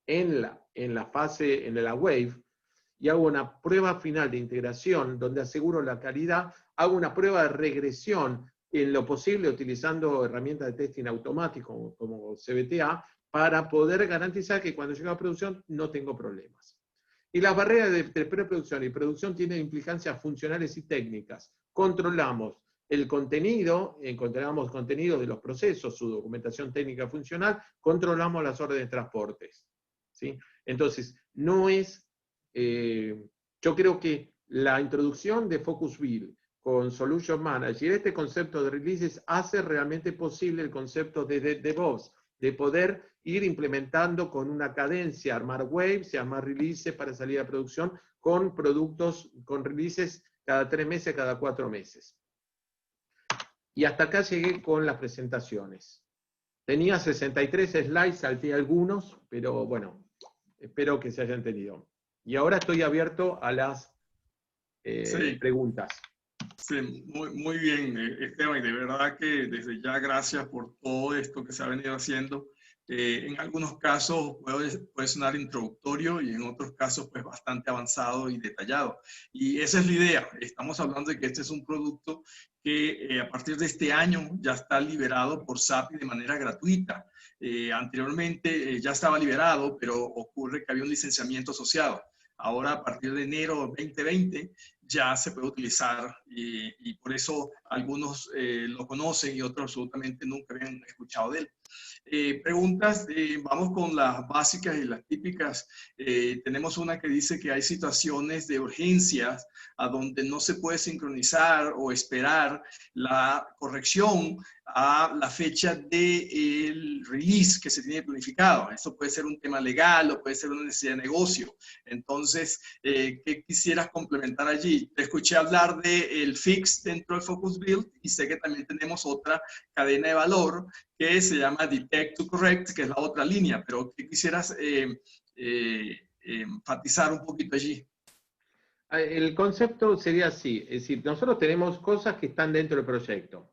en la fase, en la wave, y hago una prueba final de integración donde aseguro la calidad, hago una prueba de regresión en lo posible utilizando herramientas de testing automático como CBTA para poder garantizar que cuando llegue a producción no tengo problemas. Y las barreras de preproducción y producción tienen implicancias funcionales y técnicas. Controlamos el contenido, encontramos contenido de los procesos, su documentación técnica funcional, controlamos las órdenes de transportes, ¿sí? Entonces, no es... yo creo que la introducción de Focus Build con Solution Manager y este concepto de releases hace realmente posible el concepto de DevOps, de poder ir implementando con una cadencia, armar waves y armar releases para salir a producción con productos, con releases cada 3 meses, cada 4 meses. Y hasta acá llegué con las presentaciones. Tenía 63 slides, salté algunos, pero bueno, espero que se hayan entendido. Y ahora estoy abierto a las preguntas. Sí, muy bien, Esteban, y de verdad que desde ya gracias por todo esto que se ha venido haciendo. En algunos casos puede sonar introductorio y en otros casos pues bastante avanzado y detallado. Y esa es la idea. Estamos hablando de que este es un producto que a partir de este año ya está liberado por SAP de manera gratuita. Anteriormente ya estaba liberado, pero ocurre que había un licenciamiento asociado. Ahora, a partir de enero 2020, ya se puede utilizar y por eso algunos lo conocen y otros absolutamente nunca habían escuchado de él. Preguntas, vamos con las básicas y las típicas. Tenemos una que dice que hay situaciones de urgencias a donde no se puede sincronizar o esperar la corrección a la fecha del release que se tiene planificado. Esto puede ser un tema legal o puede ser una necesidad de negocio. Entonces, ¿qué quisieras complementar allí? Te escuché hablar del fix dentro del Focus Build y sé que también tenemos otra cadena de valor que se llama Detect to Correct, que es la otra línea, pero ¿qué quisieras enfatizar un poquito allí? El concepto sería así, es decir, nosotros tenemos cosas que están dentro del proyecto.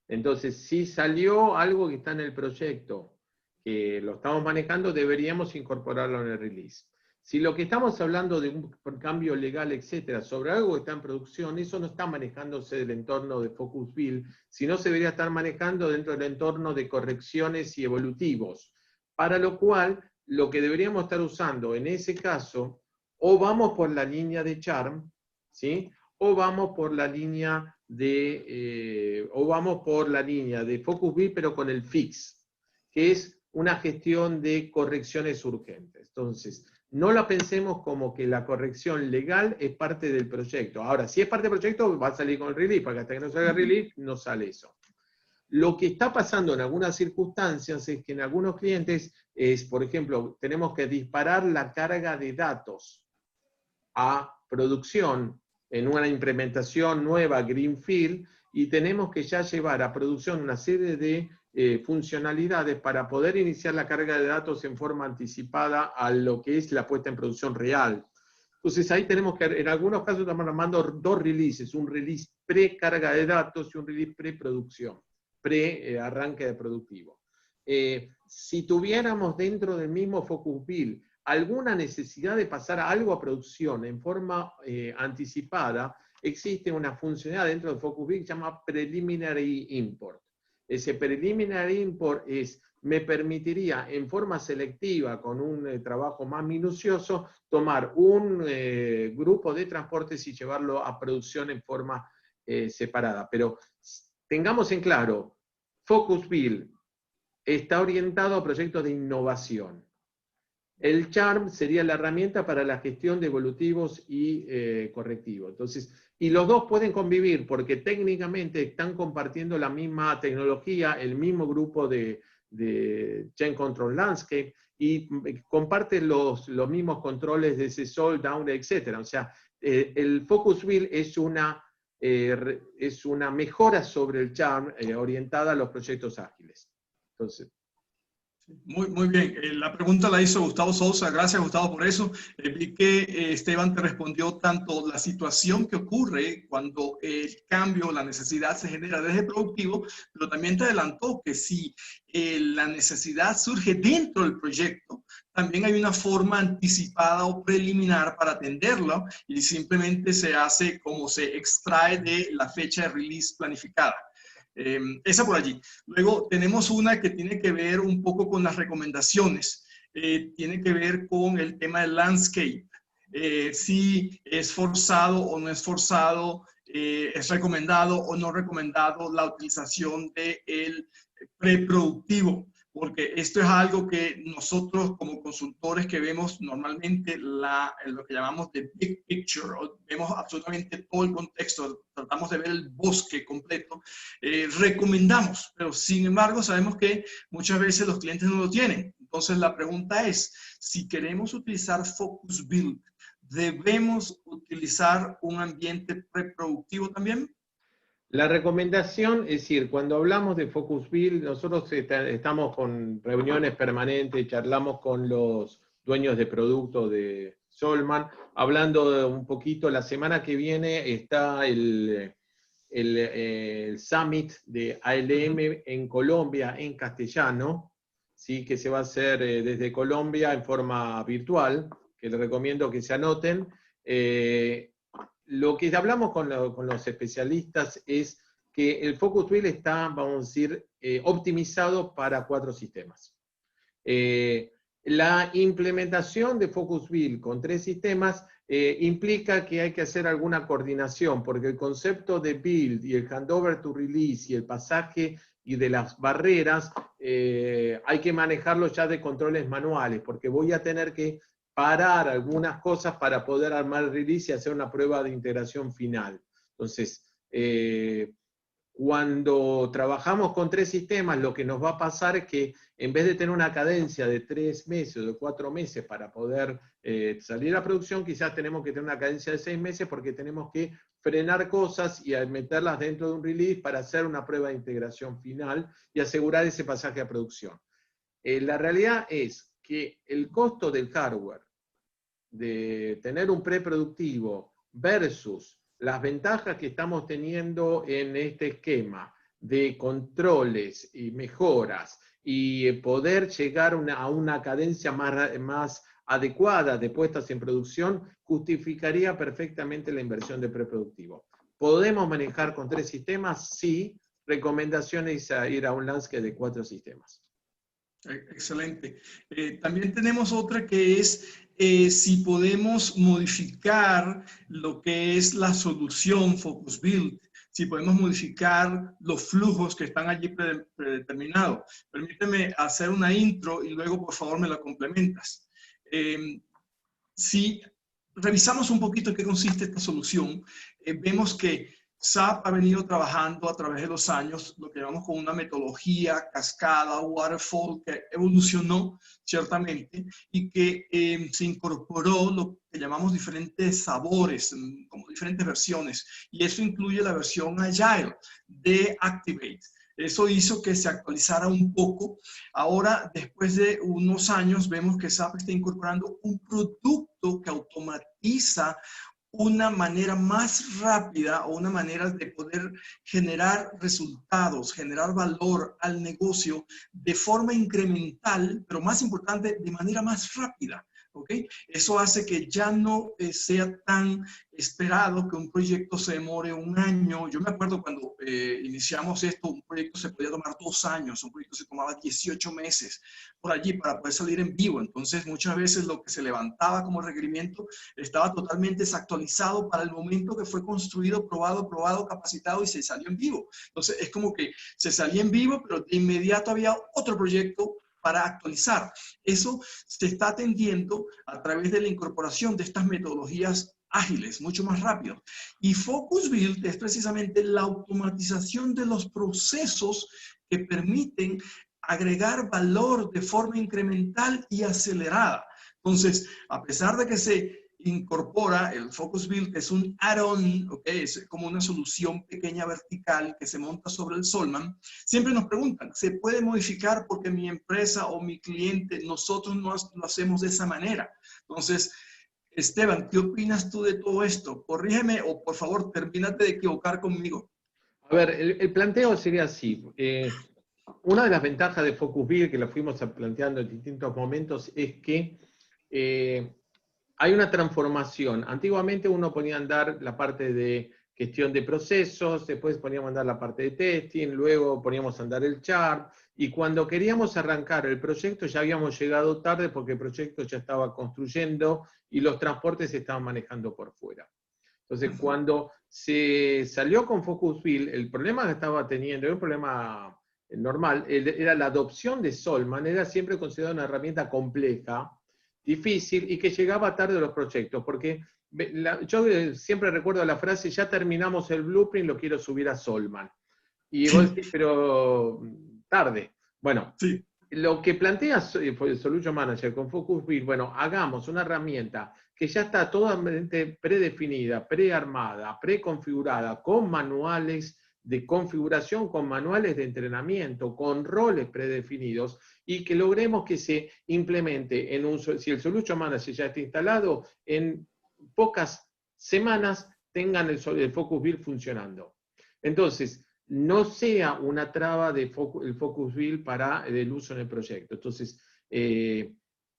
Entonces, si salió algo que está en el proyecto, que lo estamos manejando, deberíamos incorporarlo en el release. Si lo que estamos hablando de un cambio legal, etcétera, sobre algo que está en producción, eso no está manejándose del entorno de Focus Build, sino se debería estar manejando dentro del entorno de correcciones y evolutivos. Para lo cual, lo que deberíamos estar usando en ese caso, o vamos por la línea de Charm, ¿sí?, o vamos por la línea de Focus Build, pero con el fix, que es una gestión de correcciones urgentes. Entonces, no la pensemos como que la corrección legal es parte del proyecto. Ahora, si es parte del proyecto, va a salir con el release, porque hasta que no salga el release, no sale eso. Lo que está pasando en algunas circunstancias es que en algunos clientes es, por ejemplo, tenemos que disparar la carga de datos a producción en una implementación nueva, Greenfield, y tenemos que ya llevar a producción una serie de funcionalidades para poder iniciar la carga de datos en forma anticipada a lo que es la puesta en producción real. Entonces ahí tenemos que, en algunos casos estamos armando dos releases, un release pre-carga de datos y un release pre-producción, pre-arranque de productivo. Si tuviéramos dentro del mismo Focus Build alguna necesidad de pasar algo a producción en forma anticipada, existe una funcionalidad dentro de Focus Build que se llama Preliminary Import. Ese Preliminary Import me permitiría en forma selectiva, con un trabajo más minucioso, tomar un grupo de transportes y llevarlo a producción en forma separada. Pero tengamos en claro, Focus Build está orientado a proyectos de innovación. El Charm sería la herramienta para la gestión de evolutivos y correctivos. Entonces, y los dos pueden convivir porque técnicamente están compartiendo la misma tecnología, el mismo grupo de Chain Control Landscape, y comparten los mismos controles de SSOL, Down, etc. O sea, el Focus Build es una mejora sobre el Charm orientada a los proyectos ágiles. Entonces, muy bien. La pregunta la hizo Gustavo Sousa. Gracias, Gustavo, por eso. Vi que Esteban te respondió tanto la situación que ocurre cuando el cambio, la necesidad se genera desde productivo, pero también te adelantó que si la necesidad surge dentro del proyecto, también hay una forma anticipada o preliminar para atenderlo y simplemente se hace como se extrae de la fecha de release planificada. Esa por allí. Luego tenemos una que tiene que ver un poco con las recomendaciones. Tiene que ver con el tema del landscape. Si es forzado o no es forzado, es recomendado o no recomendado la utilización del preproductivo. Porque esto es algo que nosotros como consultores que vemos normalmente lo que llamamos the big picture, o vemos absolutamente todo el contexto, tratamos de ver el bosque completo, recomendamos, pero sin embargo sabemos que muchas veces los clientes no lo tienen. Entonces la pregunta es, si queremos utilizar Focus Build, ¿debemos utilizar un ambiente preproductivo también? La recomendación, es decir, cuando hablamos de Focus Build, nosotros estamos con reuniones permanentes, charlamos con los dueños de producto de Solman, hablando un poquito, la semana que viene está el Summit de ALM en Colombia, en castellano, ¿sí? Que se va a hacer desde Colombia en forma virtual, que les recomiendo que se anoten. Lo que hablamos con los especialistas es que el Focus Build está, vamos a decir, optimizado para 4 sistemas. La implementación de Focus Build con 3 sistemas implica que hay que hacer alguna coordinación, porque el concepto de build y el handover to release y el pasaje y de las barreras hay que manejarlo ya de controles manuales, porque voy a tener que parar algunas cosas para poder armar el release y hacer una prueba de integración final. Entonces, cuando trabajamos con 3 sistemas, lo que nos va a pasar es que en vez de tener una cadencia de 3 meses o de 4 meses para poder salir a producción, quizás tenemos que tener una cadencia de 6 meses porque tenemos que frenar cosas y meterlas dentro de un release para hacer una prueba de integración final y asegurar ese pasaje a producción. La realidad es que el costo del hardware, de tener un preproductivo versus las ventajas que estamos teniendo en este esquema de controles y mejoras y poder llegar a una cadencia más adecuada de puestas en producción, justificaría perfectamente la inversión de preproductivo. ¿Podemos manejar con 3 sistemas? Sí. Recomendaciones a ir a un landscape de 4 sistemas. Excelente. También tenemos otra que es si podemos modificar lo que es la solución Focus Build, si podemos modificar los flujos que están allí predeterminados. Permíteme hacer una intro y luego por favor me la complementas. Si revisamos un poquito en qué consiste esta solución, vemos que SAP ha venido trabajando a través de los años lo que llamamos con una metodología cascada, waterfall, que evolucionó ciertamente y que se incorporó lo que llamamos diferentes sabores, como diferentes versiones. Y eso incluye la versión Agile de Activate. Eso hizo que se actualizara un poco. Ahora, después de unos años, vemos que SAP está incorporando un producto que automatiza automatiza una manera más rápida o una manera de poder generar resultados, generar valor al negocio de forma incremental, pero más importante, de manera más rápida. ¿Ok? Eso hace que ya no sea tan esperado que un proyecto se demore un año. Yo me acuerdo cuando iniciamos esto, un proyecto se podía tomar 2 años, un proyecto se tomaba 18 meses por allí para poder salir en vivo. Entonces, muchas veces lo que se levantaba como requerimiento estaba totalmente desactualizado para el momento que fue construido, probado, capacitado y se salió en vivo. Entonces, es como que se salía en vivo, pero de inmediato había otro proyecto para actualizar. Eso se está atendiendo a través de la incorporación de estas metodologías ágiles, mucho más rápido. Y Focus Build es precisamente la automatización de los procesos que permiten agregar valor de forma incremental y acelerada. Entonces, a pesar de que se incorpora el Focus Build, es un add-on, ¿okay? Es como una solución pequeña vertical que se monta sobre el Solman. Siempre nos preguntan, ¿se puede modificar porque mi empresa o mi cliente, nosotros no lo hacemos de esa manera? Entonces, Esteban, ¿qué opinas tú de todo esto? Corrígeme o por favor, termínate de equivocar conmigo. A ver, el planteo sería así. Una de las ventajas de Focus Build, que la fuimos planteando en distintos momentos, es que hay una transformación. Antiguamente uno ponía a andar la parte de gestión de procesos, después poníamos a andar la parte de testing, luego poníamos a andar el chart, y cuando queríamos arrancar el proyecto ya habíamos llegado tarde porque el proyecto ya estaba construyendo y los transportes se estaban manejando por fuera. Entonces, cuando se salió con Focus Build, el problema que estaba teniendo, era un problema normal, era la adopción de Solman, era siempre considerada una herramienta compleja, difícil y que llegaba tarde a los proyectos, porque yo siempre recuerdo la frase, ya terminamos el blueprint, lo quiero subir a Solman. Y vos decís, pero tarde. Bueno, sí. Lo que plantea Solution Manager con Focus Build, bueno, hagamos una herramienta que ya está totalmente predefinida, prearmada, preconfigurada, con manuales de configuración, con manuales de entrenamiento, con roles predefinidos, y que logremos que se implemente en si el Solution Manager ya está instalado, en pocas semanas tengan el Focus Build funcionando. Entonces, no sea una traba el Focus Build para el uso en el proyecto. Entonces,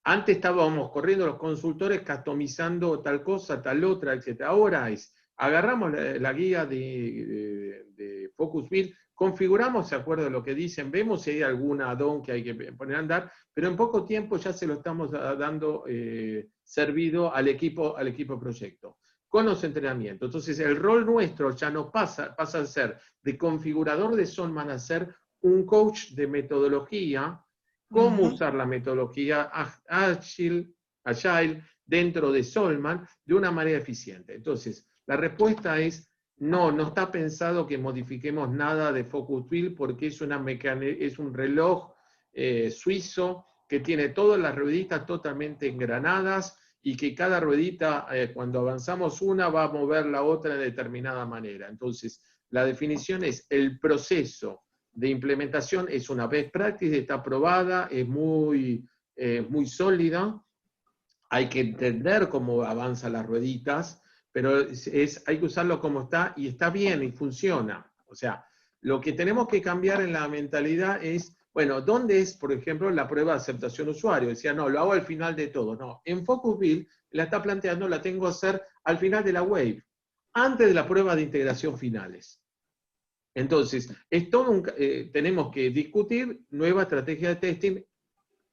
antes estábamos corriendo los consultores, customizando tal cosa, tal otra, etc. Ahora agarramos la guía de Focus Build, configuramos de acuerdo a lo que dicen, vemos si hay alguna add-on que hay que poner a andar, pero en poco tiempo ya se lo estamos dando servido al equipo proyecto, con los entrenamientos. Entonces, el rol nuestro ya no pasa a ser de configurador de Solman a ser un coach de metodología, cómo usar la metodología Agile dentro de Solman de una manera eficiente. Entonces, la respuesta es no está pensado que modifiquemos nada de Focus Build porque es un reloj suizo que tiene todas las rueditas totalmente engranadas, y que cada ruedita, cuando avanzamos una, va a mover la otra de determinada manera. Entonces, la definición es el proceso de implementación, es una best practice, está aprobada, es muy sólida, hay que entender cómo avanzan las rueditas, pero hay que usarlo como está, y está bien, y funciona. O sea, lo que tenemos que cambiar en la mentalidad es, bueno, ¿dónde es, por ejemplo, la prueba de aceptación usuario? Decía, no, lo hago al final de todo. No, en Focus Build la está planteando, la tengo que hacer al final de la wave, antes de la prueba de integración finales. Entonces, tenemos que discutir nueva estrategia de testing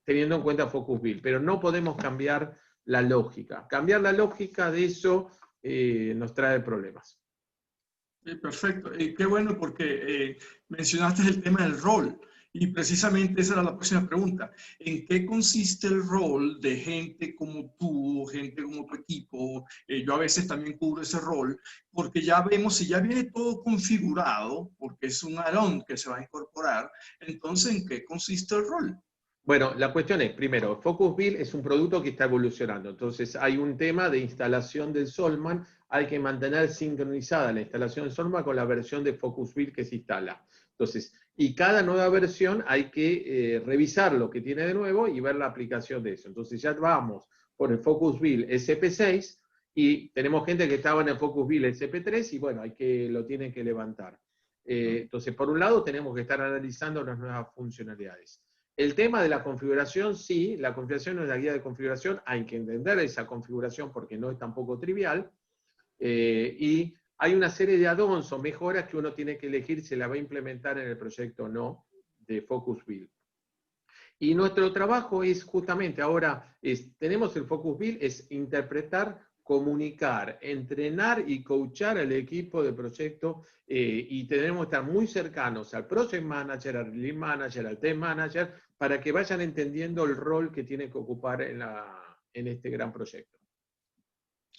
teniendo en cuenta Focus Build, pero no podemos cambiar la lógica. Cambiar la lógica de eso nos trae problemas. Perfecto. Qué bueno porque mencionaste el tema del rol. Y precisamente esa era la próxima pregunta. ¿En qué consiste el rol de gente como tú, gente como tu equipo? Yo a veces también cubro ese rol, porque ya vemos, si ya viene todo configurado, porque es un add-on que se va a incorporar, entonces, ¿en qué consiste el rol? Bueno, la cuestión es, primero, Focus Build es un producto que está evolucionando. Entonces, hay un tema de instalación del Solman. Hay que mantener sincronizada la instalación del Solman con la versión de Focus Build que se instala. Entonces, y cada nueva versión hay que revisar lo que tiene de nuevo y ver la aplicación de eso. Entonces, ya vamos por el Focus Build SP6, Y tenemos gente que estaba en el FocusVille SP3 y bueno, lo tienen que levantar. Entonces, por un lado, tenemos que estar analizando las nuevas funcionalidades. El tema de la configuración, sí, la configuración es la guía de configuración, hay que entender esa configuración porque no es tampoco trivial, y hay una serie de add-ons o mejoras que uno tiene que elegir si la va a implementar en el proyecto o no de FocusVille. Y nuestro trabajo es justamente ahora, tenemos el FocusVille, es interpretar, comunicar, entrenar y coachar al equipo de proyecto, y tenemos que estar muy cercanos al Project Manager, al Release Manager, al Team Manager, para que vayan entendiendo el rol que tienen que ocupar en este gran proyecto.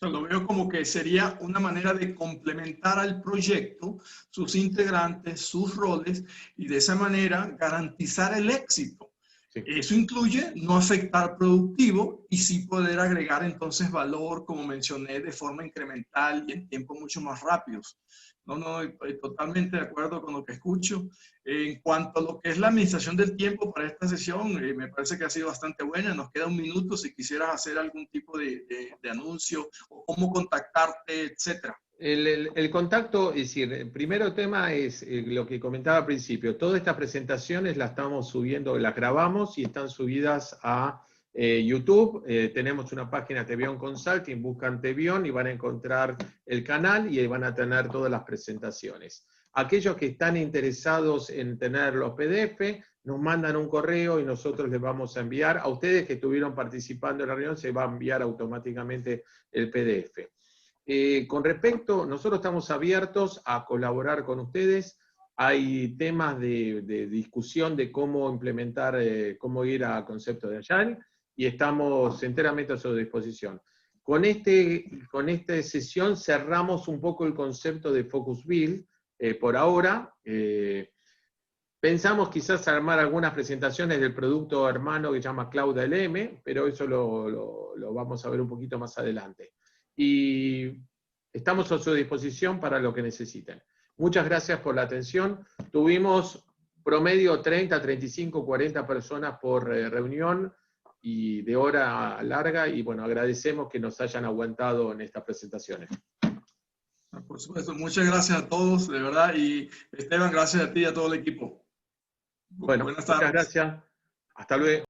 Lo veo como que sería una manera de complementar al proyecto, sus integrantes, sus roles, y de esa manera garantizar el éxito. Sí. Eso incluye no afectar productivo y sí poder agregar entonces valor, como mencioné, de forma incremental y en tiempos mucho más rápidos. No, totalmente de acuerdo con lo que escucho. En cuanto a lo que es la administración del tiempo para esta sesión, me parece que ha sido bastante buena. Nos queda un minuto si quisieras hacer algún tipo de anuncio o cómo contactarte, etcétera. El contacto, es decir, el primer tema es lo que comentaba al principio. Todas estas presentaciones las estamos subiendo, las grabamos y están subidas a YouTube. Tenemos una página Tevion Consulting, buscan Tevion y van a encontrar el canal y ahí van a tener todas las presentaciones. Aquellos que están interesados en tener los PDF, nos mandan un correo y nosotros les vamos a enviar. A ustedes que estuvieron participando en la reunión, se va a enviar automáticamente el PDF. Con respecto, nosotros estamos abiertos a colaborar con ustedes. Hay temas de discusión de cómo implementar, cómo ir a concepto de Agile, y estamos enteramente a su disposición. Con esta sesión cerramos un poco el concepto de FocusVille por ahora. Pensamos quizás armar algunas presentaciones del producto hermano que se llama Cloud LM, pero eso lo vamos a ver un poquito más adelante. Y estamos a su disposición para lo que necesiten. Muchas gracias por la atención. Tuvimos promedio 30, 35, 40 personas por reunión y de hora larga, y bueno, agradecemos que nos hayan aguantado en estas presentaciones. Por supuesto, muchas gracias a todos, de verdad, y Esteban, gracias a ti y a todo el equipo. Bueno, muchas gracias. Hasta luego.